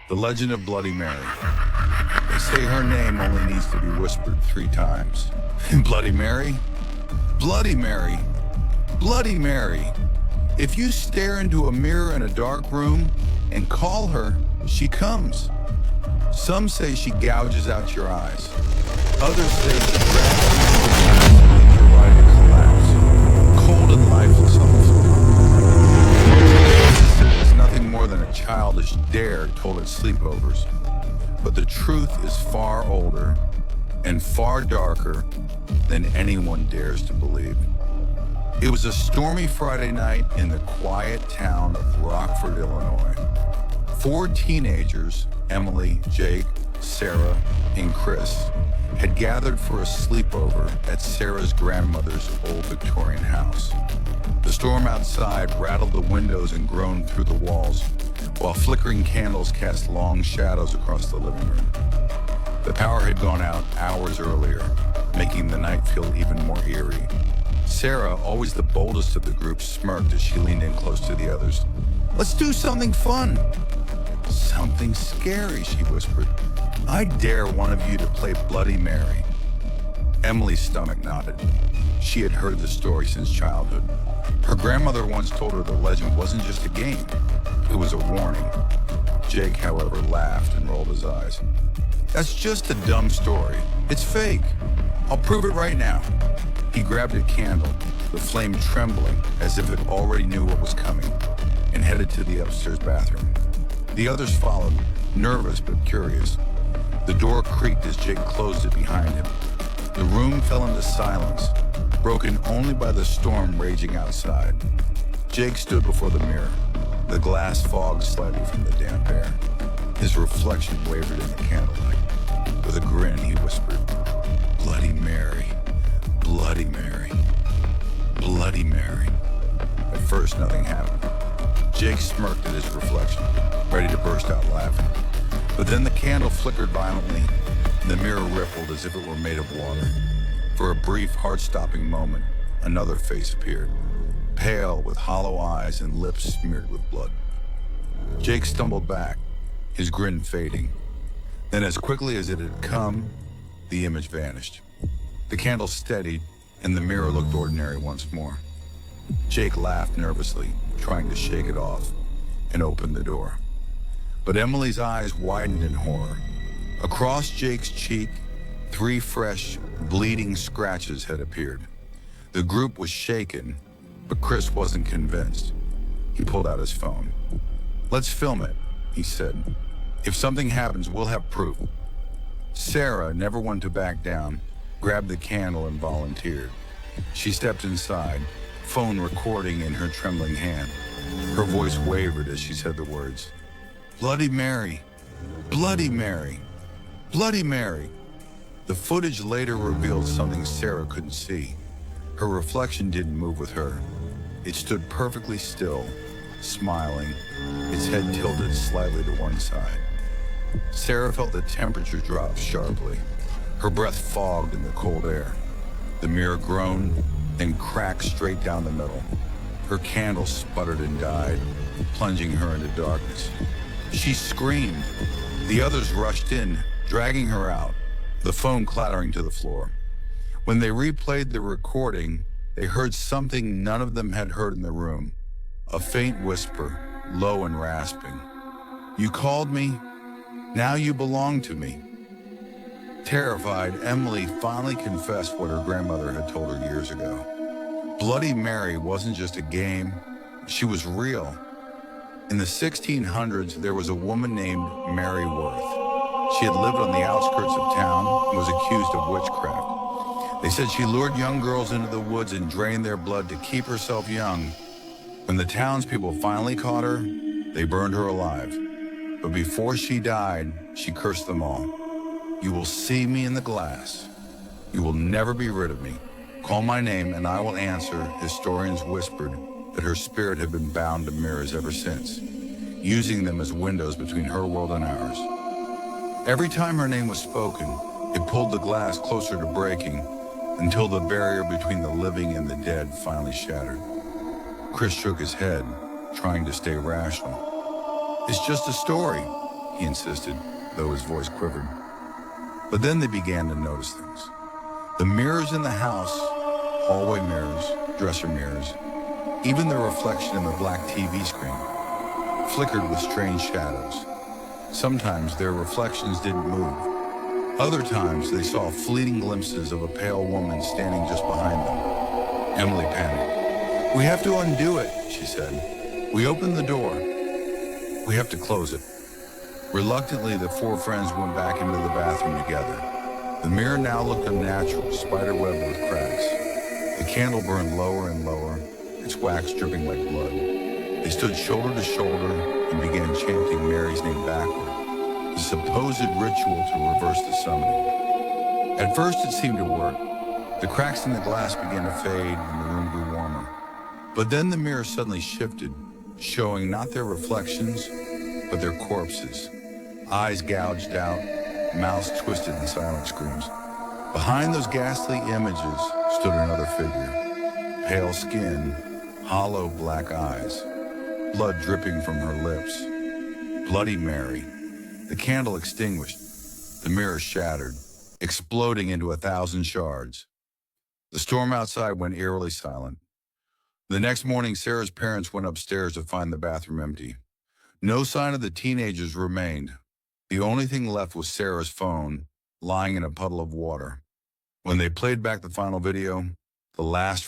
The legend of Bloody Mary. They say her name only needs to be whispered 3 times. Bloody Mary? Bloody Mary? Bloody Mary. If you stare into a mirror in a dark room and call her, she comes. Some say she gouges out your eyes. Others say she grabs you and leaves you right to collapse, cold and lifeless on the floor. It's nothing more than a childish dare told at sleepovers. But the truth is far older and far darker than anyone dares to believe. It was a stormy Friday night in the quiet town of Rockford, Illinois. 4 teenagers, Emily, Jake, Sarah, and Chris, had gathered for a sleepover at Sarah's grandmother's old Victorian house. The storm outside rattled the windows and groaned through the walls, while flickering candles cast long shadows across the living room. The power had gone out hours earlier, making the night feel even more eerie. Sarah, always the boldest of the group, smirked as she leaned in close to the others. "Let's do something fun." "Something scary," she whispered. "I dare one of you to play Bloody Mary." Emily's stomach knotted. She had heard the story since childhood. Her grandmother once told her the legend wasn't just a game, it was a warning. Jake, however, laughed and rolled his eyes. "That's just a dumb story. It's fake. I'll prove it right now." He grabbed a candle, the flame trembling as if it already knew what was coming, and headed to the upstairs bathroom. The others followed, nervous but curious. The door creaked as Jake closed it behind him. The room fell into silence, broken only by the storm raging outside. Jake stood before the mirror, the glass fog slightly from the damp air. His reflection wavered in the candlelight. With a grin, he whispered, "Bloody Mary, Bloody Mary, Bloody Mary." At first, nothing happened. Jake smirked at his reflection, ready to burst out laughing. But then the candle flickered violently, and the mirror rippled as if it were made of water. For a brief, heart-stopping moment, another face appeared, pale with hollow eyes and lips smeared with blood. Jake stumbled back, his grin fading. Then as quickly as it had come, the image vanished. The candle steadied, and the mirror looked ordinary once more. Jake laughed nervously, trying to shake it off, and opened the door. But Emily's eyes widened in horror. Across Jake's cheek, 3 fresh, bleeding scratches had appeared. The group was shaken, but Chris wasn't convinced. He pulled out his phone. "Let's film it," he said. "If something happens, we'll have proof." Sarah, never one to back down, grabbed the candle and volunteered. She stepped inside, phone recording in her trembling hand. Her voice wavered as she said the words, "Bloody Mary, Bloody Mary, Bloody Mary." The footage later revealed something Sarah couldn't see. Her reflection didn't move with her. It stood perfectly still, smiling, its head tilted slightly to one side. Sarah felt the temperature drop sharply. Her breath fogged in the cold air. The mirror groaned, then cracked straight down the middle. Her candle sputtered and died, plunging her into darkness. She screamed. The others rushed in, dragging her out, the phone clattering to the floor. When they replayed the recording, they heard something none of them had heard in the room. A faint whisper, low and rasping. "You called me? Now you belong to me." Terrified, Emily finally confessed what her grandmother had told her years ago. Bloody Mary wasn't just a game, she was real. In the 1600s, there was a woman named Mary Worth. She had lived on the outskirts of town and was accused of witchcraft. They said she lured young girls into the woods and drained their blood to keep herself young. When the townspeople finally caught her, they burned her alive. But before she died, she cursed them all. "You will see me in the glass. You will never be rid of me. Call my name and I will answer." Historians whispered that her spirit had been bound to mirrors ever since, using them as windows between her world and ours. Every time her name was spoken, it pulled the glass closer to breaking until the barrier between the living and the dead finally shattered. Chris shook his head, trying to stay rational. "It's just a story. he insisted, though his voice quivered. But then they began to notice things. The mirrors in the house, hallway mirrors, dresser mirrors, even the reflection in the black TV screen, flickered with strange shadows. Sometimes their reflections didn't move. Other times they saw fleeting glimpses of a pale woman standing just behind them. Emily panicked. "We have to undo it," she said. "We opened the door. We have to close it." Reluctantly, the four friends went back into the bathroom together. The mirror now looked unnatural, spiderweb with cracks. The candle burned lower and lower, its wax dripping like blood. They stood shoulder to shoulder and began chanting Mary's name backward, the supposed ritual to reverse the summoning. At first it seemed to work. The cracks in the glass began to fade and the room grew warmer. But then the mirror suddenly shifted, showing not their reflections, but their corpses. Eyes gouged out, mouths twisted in silent screams. Behind those ghastly images stood another figure. Pale skin, hollow black eyes, blood dripping from her lips. Bloody Mary. The candle extinguished, the mirror shattered, exploding into 1,000 shards. The storm outside went eerily silent. The next morning, Sarah's parents went upstairs to find the bathroom empty. No sign of the teenagers remained. The only thing left was Sarah's phone, lying in a puddle of water. When they played back the final video, the last